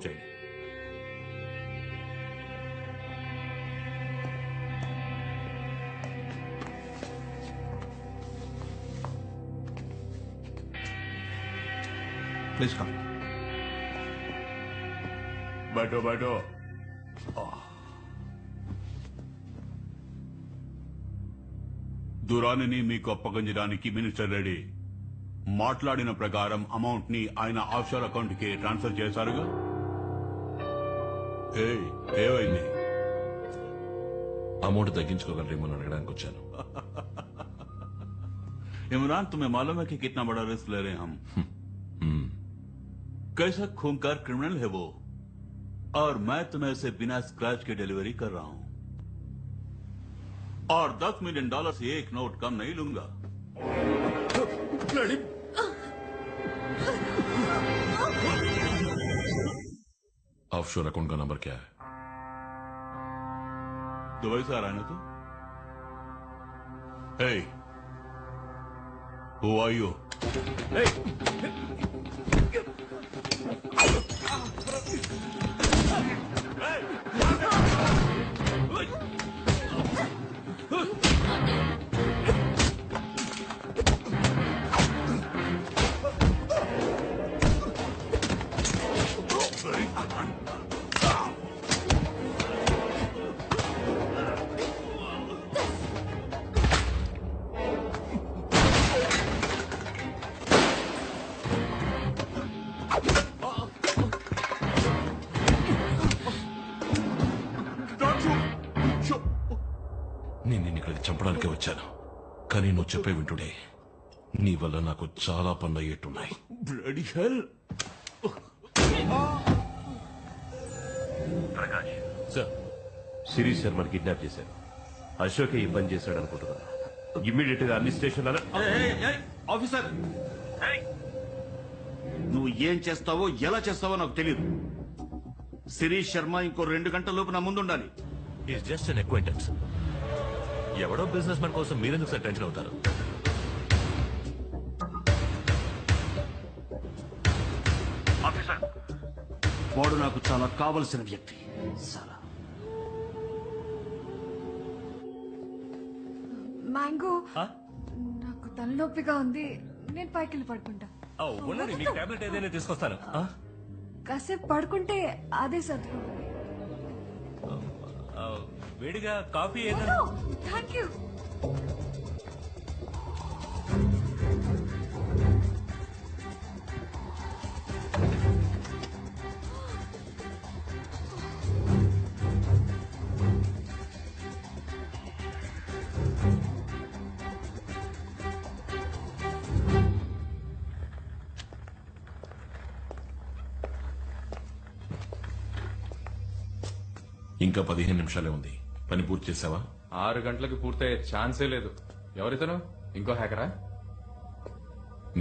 చేయండి. Please come. बैठो बैठो. దురానిని మీకు అప్పగించడానికి మినిస్టర్ రెడీ. మాట్లాడిన ప్రకారం అమౌంట్ ని ఆయన ఆఫ్షోర్ అకౌంట్ కి ట్రాన్స్ఫర్ చేశారుగా. ఏమైంది? అమౌంట్ తగ్గించుకోగలరేమో అని అడగడానికి వచ్చాను. इमरान तुम्हें मालूम है कि कितना बड़ा रिस्क ले रहे हैं हम. कैसा खूंखार क्रिमिनल है वो, और मैं तुम्हें उसे बिना स्क्रैच के डिलीवरी कर रहा हूं, और $10 मिलियन से एक नोट कम नहीं लूंगा. ऑफशोर अकाउंट का नंबर क्या है? दुबई से आ रहा है ना तू? Hey, who are you? Hey! నేను నిన్ను ఇక్కడికి చంపడానికే వచ్చాను, కానీ నువ్వు చెప్పే వింటుడే నీ వల్ల నాకు చాలా పనులు అయ్యేట్టున్నాయి. Bloody hell! Prakash sir, Shirish శర్మని కిడ్నాప్ చేశారు. అశోకే ఈ పని చేశాడు అనుకుంటున్నాను. ఇమ్మీడియట్ గా అన్ని స్టేషన్లలో ఆఫీసర్, నువ్వు ఏం చేస్తావో ఎలా చేస్తావో నాకు తెలియదు. శిరీష్ శర్మ ఇంకో 2 గంటల లోపు నా ముందు ఉండాలి. Is just an acquaintance. ఎవడో బిజినెస్ మ్యాన్ కోసం మీరెందుకు సార్ టెన్షన్ అవుతారు? ఆఫీసర్, వాడు నాకు చాలా కావలసిన వ్యక్తి. చాలా. మ్యాంగో, నాకు తలనొప్పిగా ఉంది, నేను పైకి వెళ్ళి పడుకుంటా. ఉండండి, మీకు టాబ్లెట్ ఏదైనా తీసుకొస్తాను. కాసేపు పడుకుంటే అదే సర్దుకుంటుంది. వేడిగా కాఫీ ఏదైనా? Thank you. ఇంకా 15 నిమిషాలే ఉంది. పని పూర్తి చేసావా? 6 గంటలకు పూర్తయ్యే ఛాన్సే లేదు. ఎవరితను? ఇంకో హ్యాకరా?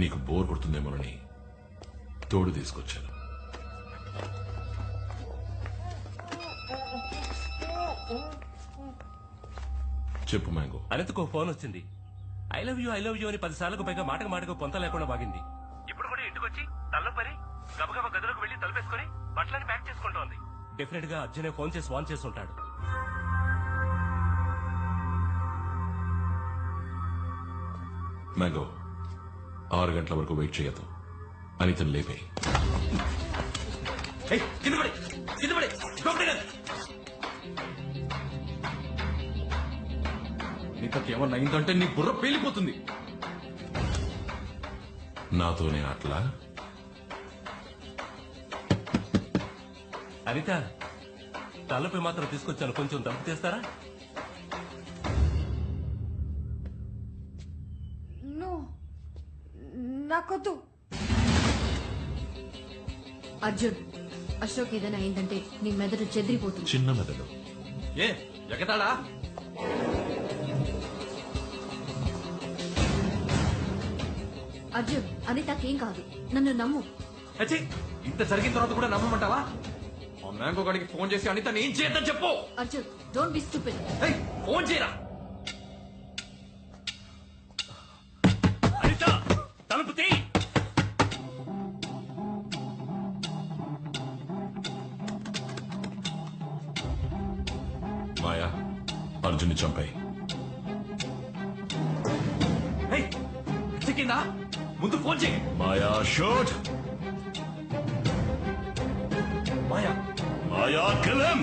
నీకు బోర్ కొడుతుందేమోనని తోడు తీసుకొచ్చాను. చెప్పు మ్యాంగో. అనంతకు ఫోన్ వచ్చింది. ఐ లవ్ యూ అని 10 సార్లకు పైగా మాటకు పొంత లేకుండా బాగింది. ఇప్పుడు కూడా ఇంటికి వచ్చి తల్లపరి గబగబా గదిలోకి వెళ్లి తలపేసుకుని బట్టలని ప్యాక్ చేసుకుంటోంది. డెఫినెట్ గా అర్జునే ఫోన్ చేసి వాన్ చేసి ఉంటాడు. మ్యాంగో, 6 గంటల వరకు వెయిట్ చేయొద్దు. అనితను లేపే. నీకేమన్నా అయిందంటే నీ బుర్ర పేలిపోతుంది. నాతోనే అట్లా? అనిత, తలపై మాత్రం తీసుకొచ్చాను, కొంచెం దంపు తీస్తారా? నో, నాకొద్దు. అర్జున్, అశోక్ ఏదైనా అయిందంటే నీ మెదడు చెదిరిపోతుంది. చిన్న మెదడు. ఏ ఎగతాడా? అర్జున్, అనితకేం కాదు, నన్ను నమ్ము. ఇంత జరిగిన తర్వాత కూడా నమ్మమంటావా? ఆ మ్యాంగో గడికి ఫోన్ చేసి అనిత ఏం చేయొద్దని చెప్పు. Arjun, don't be stupid. Phone చేయరా. అనిత, తలుపు తీ. అర్జున్ని చంపాయి. ఏయ్, చిక్కిందా? ముందు ఫోన్ చేయి. మాయా షూట్. మాయా, మాయా kill him.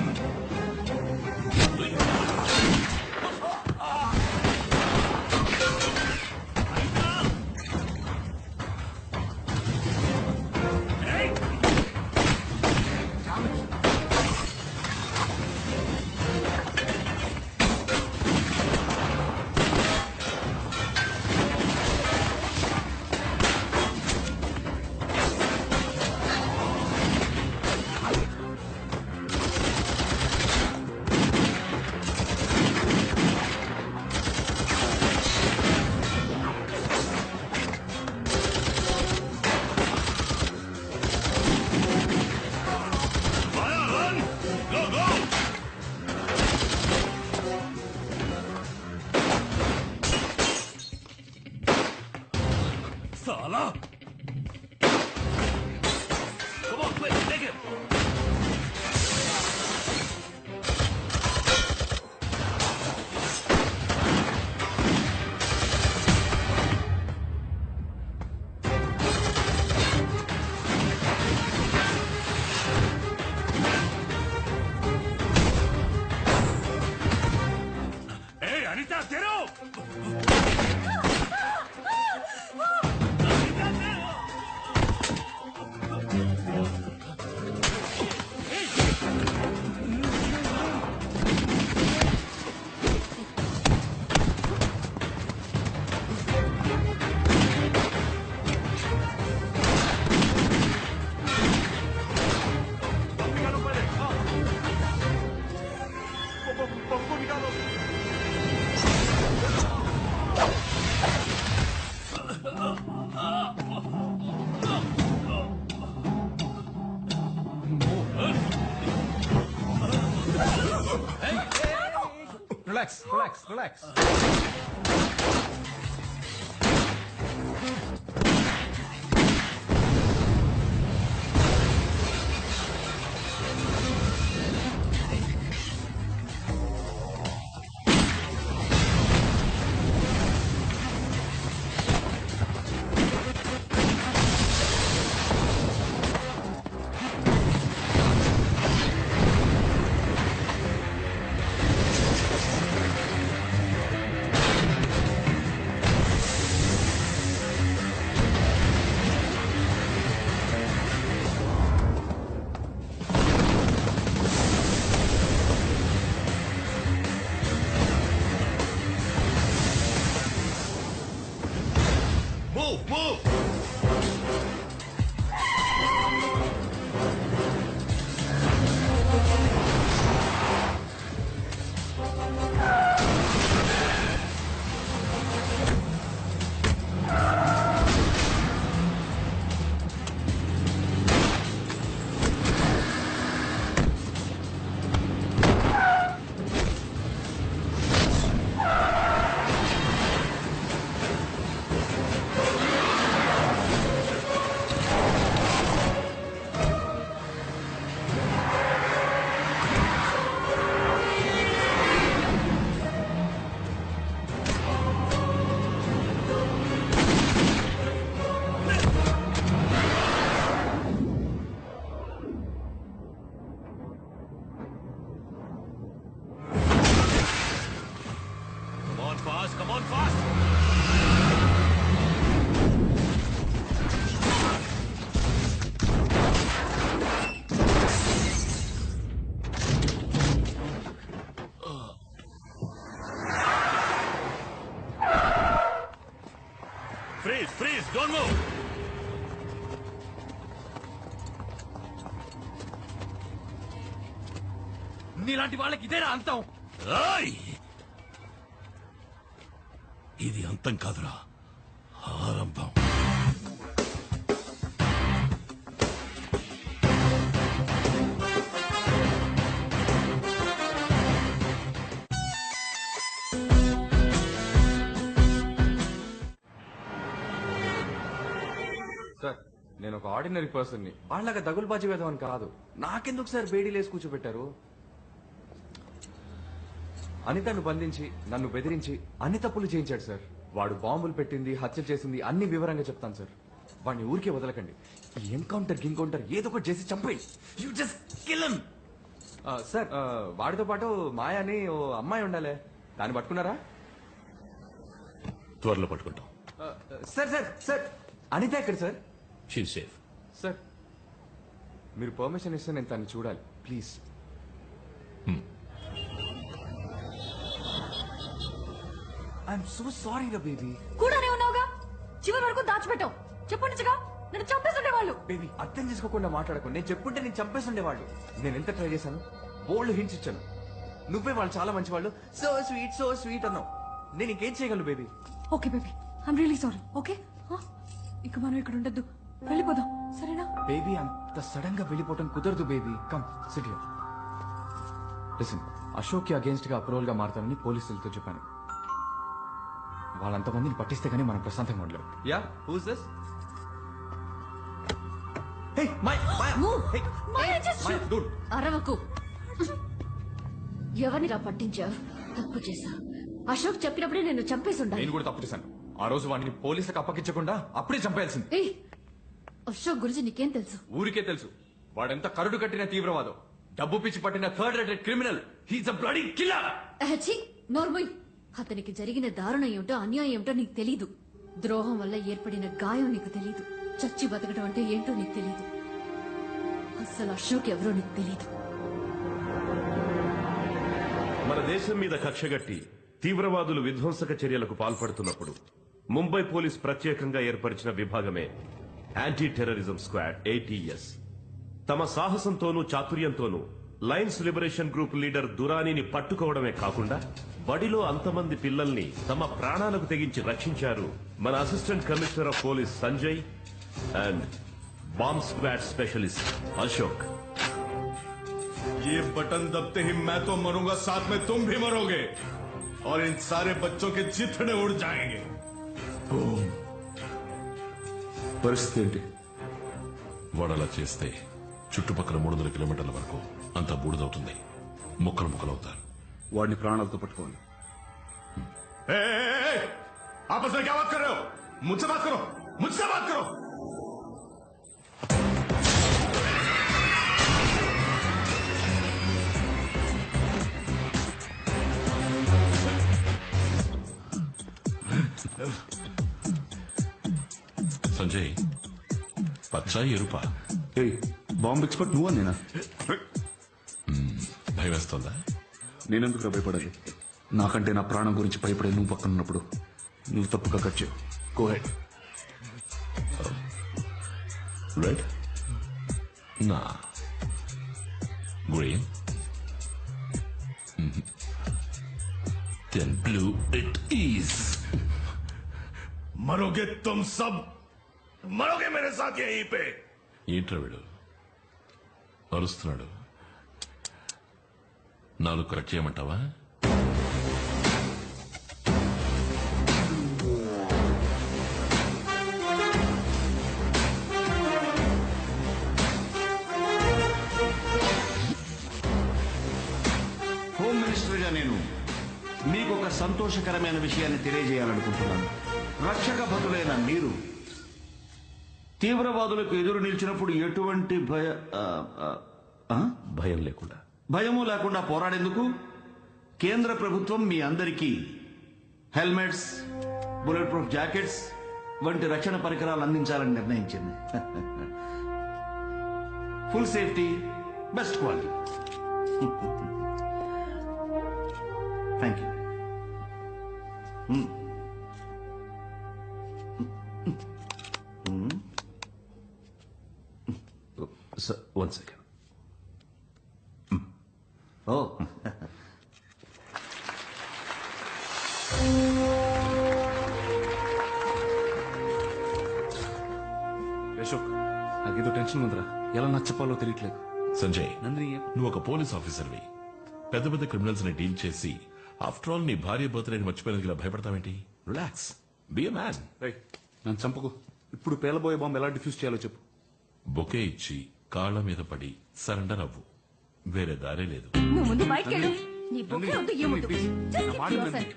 साला! Come on, quick, take him! Hey, Anita, get up! Relax relax relax. Move, move. Come on, fast, come on, fast! Freeze, freeze, don't move. నీలాంటి వాళ్ళకి ఇదేనా అంతం? ఏయ్! ఇది అంతం కాదురా, ఆరంభం. సార్, నేను ఒక ఆర్డినరీ పర్సన్ని. వాళ్ళగా దగులుబాజీ వేద్దామని కాదు. నాకెందుకు సార్ బేడీలేసి కూర్చోబెట్టారు? అనితను బంధించి నన్ను బెదిరించి అన్ని తప్పులు చేయించాడు సార్. వాడు బాంబులు పెట్టింది, హత్య చేసింది అన్ని వివరంగా చెప్తాను సార్. వాడిని ఊరికే వదలకండి. ఈ ఎన్కౌంటర్ ఏదో ఒకటి చేసి చంపేయి. You just kill him. Sir వాడితో పాటు మాయ అని ఓ అమ్మాయి ఉండాలి, దాన్ని పట్టుకున్నారా? త్వరలో పట్టుకుంటాం. సార్ సార్ సార్ అనిత ఎక్కడ సార్? She safe. సార్ మీరు పర్మిషన్ ఇస్తే నేను తను చూడాలి ప్లీజ్. ఐఎమ్ సో సారీ రా బేబీ. కూడానే ఉన్నావుగా, చివరి వరకు దాచిపెట్టావు. చెప్పుండగా నన్ను చంపేస్తుండేవాళ్ళు. బేబీ అర్థం చేసుకోకుండా మాట్లాడకు. నేను చెప్పుంటే నేను చంపేస్తుండేవాళ్ళు. నేను ఎంత ట్రై చేశాను, బోల్డ్ హింట్స్ ఇచ్చాను. నువ్వే వాళ్ళు చాలా మంచి వాళ్ళు, సో స్వీట్ అన్నావు. నేను ఇంకేం చేయగలను baby? Okay baby, I'm really sorry. Okay, ఇక మనం ఇక్కడ ఉండొద్దు, వెళ్ళిపోదాం, సరేనా? బేబీ అంత సడన్ గా వెళ్ళిపోవటం కుదరదు baby. Come SIT here. Listen, Ashok కి అగేన్స్ట్ గా అప్రూవల్ గా మారుతానని పోలీసులతో చెప్పాను. వాళ్ళంతమందిని పట్టిస్తే గానీ మనం ప్రశాంతంగా ఉండలేం. Yeah, who's this? Hey my dude. అరవకు. ఎవరినిరా పట్టించావు? తప్పు చేశా. అశోక్ చెప్పినప్పుడే నేను చంపేసి ఉండాలి. నేను కూడా తప్పు చేశాను. ఆ రోజు వాడిని పోలీసులకు అప్పగించకుండా అప్పుడే చంపేయాల్సింది. ఏయ్, అశోక్ గురించి నీకేం తెలుసు? ఊరికే తెలుసు. వాడెంత కరుడు కట్టిన తీవ్రవాదం, డబ్బు పిచ్చి పట్టిన third rated criminal. He's a bloody killer. అహచి, నోర్మోయ్. అతనికి జరిగిన దారుణం ఏమిటో, అన్యాయం ఏమిటో నీకు తెలీదు. ద్రోహం వల్ల ఏర్పడిన గాయం నీకు తెలీదు. చచ్చి బతకడం అంటే ఏంటో నీకు తెలీదు. అసలు అశోక్ ఎవరో నీకు తెలీదు. మన దేశం మీద కక్షగట్టి తీవ్రవాదులు విధ్వంసక చర్యలకు పాల్పడుతున్నప్పుడు ముంబై పోలీస్ ప్రత్యేకంగా ఏర్పరిచిన విభాగమే యాంటీ టెర్రరిజం స్క్వాడ్, ATS. తమ సాహసంతోనూ చాతుర్యంతోనూ లయన్స్ లిబరేషన్ గ్రూప్ లీడర్ దురానీని పట్టుకోవడమే కాకుండా బడిలో అంతమంది పిల్లల్ని తమ ప్రాణాలకు తెగించి రక్షించారు మన assistant commissioner of police Sanjay and bomb squad specialist Ashok. ये बटन दबते ही मैं तो मरूंगा, साथ में तुम भी मरोगे और इन सारे बच्चों के चिथड़े उड़ जाएंगे. పరిస్థితి ఏంటి? వాడు అలా చేస్తే చుట్టుపక్కల 300 కిలోమీటర్ల వరకు అంత బూడిదవుతుంది. ముక్కలవుతారు. वाड़नी प्राणालतो पట్టుకోండి. आपस में क्या बात कर रहे हो? मुझसे बात करो, मुझसे बात करो. సంజయ్, పచ్చా ఎరుపా? బాంబ్ ఎక్స్పర్ట్ నువ్వా నేనా? భయం వేస్తుందా? నేనెందుకు భయపడాలి? నాకంటే నా ప్రాణం గురించి భయపడే నువ్వు పక్కన ఉన్నప్పుడు నువ్వు తప్పుగా కట్ చేయవు. Go head. రెడ్, నా green, then blue it is. मरोगे तुम सब, मरोगे मेरे साथ यहीं पे. ఏంట్రా వీడు అరుస్తున్నాడు? నాలుగు కరెక్ట్ చేయమంటావా? హోమ్ మినిస్టర్గా నేను మీకు ఒక సంతోషకరమైన విషయాన్ని తెలియజేయాలనుకుంటున్నాను. రక్షక భటులైన మీరు తీవ్రవాదులకు ఎదురు నిలిచినప్పుడు ఎటువంటి భయం లేకుండా, భయము లేకుండా పోరాడేందుకు కేంద్ర ప్రభుత్వం మీ అందరికీ హెల్మెట్స్, బుల్లెట్ ప్రూఫ్ జాకెట్స్ వంటి రక్షణ పరికరాలు అందించాలని నిర్ణయించింది. Full safety, best quality. Thank you. One second. ఓ, అశోక్, నాకేదో టెన్షన్ ఉందిరా. ఎలా నచ్చపాలో తెలియట్లేదు. సంజయ్, నందిని, నువ్వు ఒక పోలీస్ ఆఫీసర్వి. పెద్ద పెద్ద క్రిమినల్స్ ని డీల్ చేసి ఆఫ్టర్ ఆల్ నీ భార్య బర్త్డేని మర్చిపోయినందుకు ఇలా భయపడతావేంటి? Relax, be a man. నన్ను చంపకు. ఇప్పుడు పేలబోయే బాంబు ఎలా డిఫ్యూజ్ చేయాలో చెప్పు. బొకే ఇచ్చి కాళ్ల మీద పడి సరెండర్ అవ్వు. వేరే దారే లేదు. నువ్వు ముందు బయటకెళ్ళు. నీ బొకే వద్దు నందిని, ఏమొద్దు please. Just నా keep మాట yourself.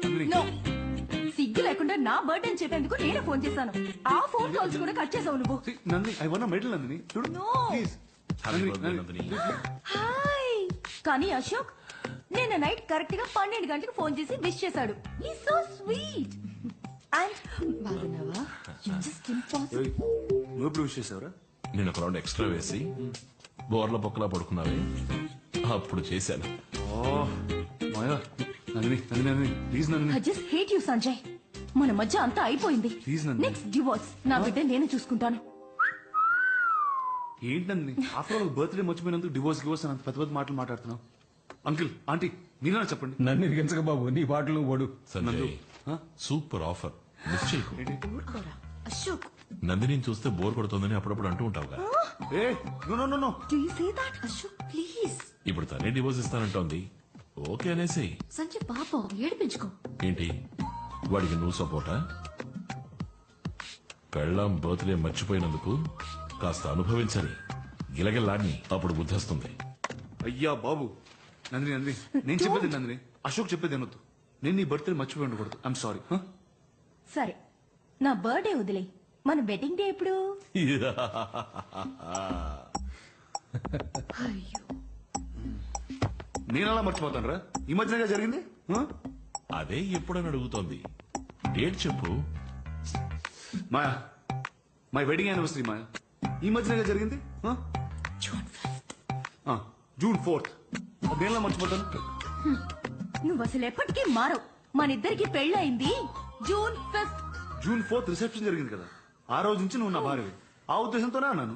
నందిని. No. సిగ్గు లేకుండా నా బర్త్డే అని చెప్పేందుకు నేనే ఫోన్ చేశాను ఆ ఫోన్ కాల్స్ కూడా కట్ చేసావు నువ్వు See, Nandini, I wanna medal, Nandini. చూడు, No. please. Happy Nandini, birthday Nandini. Nandini hi కానీ అశోక్ నిన్న నైట్ కరెక్ట్ గా 12 గంటలకు ఫోన్ చేసి విష్ చేశాడు ఈ సో స్వీట్ అండ్ బాగున్నావా యు జస్ట్ ఇంపాసిబుల్ ఏయ్, నువ్వు ఎప్పుడు విష్ చేసావురా? నేను ఒక రౌండ్ ఎక్స్ట్రా వేసి బోర్ల పొక్కలా పడుకున్నావే అప్పుడు చేశాను. Maya, Nandini, Nandini, Nandini, please Nandini. I just hate you Sanjay మన మధ్య అంతా అయిపోయింది Please, నందిని. నెక్స్ట్ డివోర్స్ నా బిడ్డ నేను చూసుకుంటాను ఏంటి నందిని, ఆఫ్టర్ ఆల్ బర్త్డే మర్చిపోయినందుకు డివోర్స్ అని అంత పెద్ద పెద్ద మాటలు మాట్లాడుతున్నావు. అంకిల్, ఆంటీ, మీరేనా చెప్పండి. నన్ను ఇరిగించక బాబు నీ పాటలు ఓడు. సంజయ్ ఆ? సూపర్ ఆఫర్ మిస్ చేయకు. ఊరుకోరా అశోక్ నందిని చూస్తే బోర్ కొడుతుందని అప్పుడప్పుడు అంటూ ఉంటావుగా. ఏ no no no no. Do you say that Ashok please ఇప్పుడు తనే డివోర్స్ ఇస్తానంటోంది. ఓకే అనేసి. సంజయ్ పాపం ఏడిపించుకో. ఏంటి వాడికి నువ్వు సపోర్టా? పెళ్ళాం బర్త్డే మర్చిపోయినందుకు కాస్త అనుభవించని గిలగిల్లాడిని అప్పుడు బుద్ధొస్తుంది. అయ్యా బాబు, నందిని, నందిని, నేను చెప్పేది నందిని, అశోక్ చెప్పేది అనొద్దు. నేను నీ బర్త్డే మర్చిపోయి ఉండకూడదు. I'm sorry. సరే నా బర్త్డే వదిలే మన వెడ్డింగ్ డే ఎప్పుడు అయ్యో నేను అలా మర్చిపోతాను రా, ఈ మధ్యనగా జరిగింది. అదే ఎప్పుడని అడుగుతోంది. డేట్ చెప్పు. మాయా, మై వెడ్డింగ్ యానివర్సరీ మాయా, ఈ మధ్యనగా జరిగింది. June 4th. దేనిలా మర్చిపోతాను? నువ్వు అసలు ఎప్పటికీ మారవు మన ఇద్దరికి పెళ్ళయింది June 5th June 4th reception జరిగింది కదా, ఆ రోజు నుంచి నువ్వు నా భార్యవి. ఆ ఉద్దేశంతోనే అన్నాను.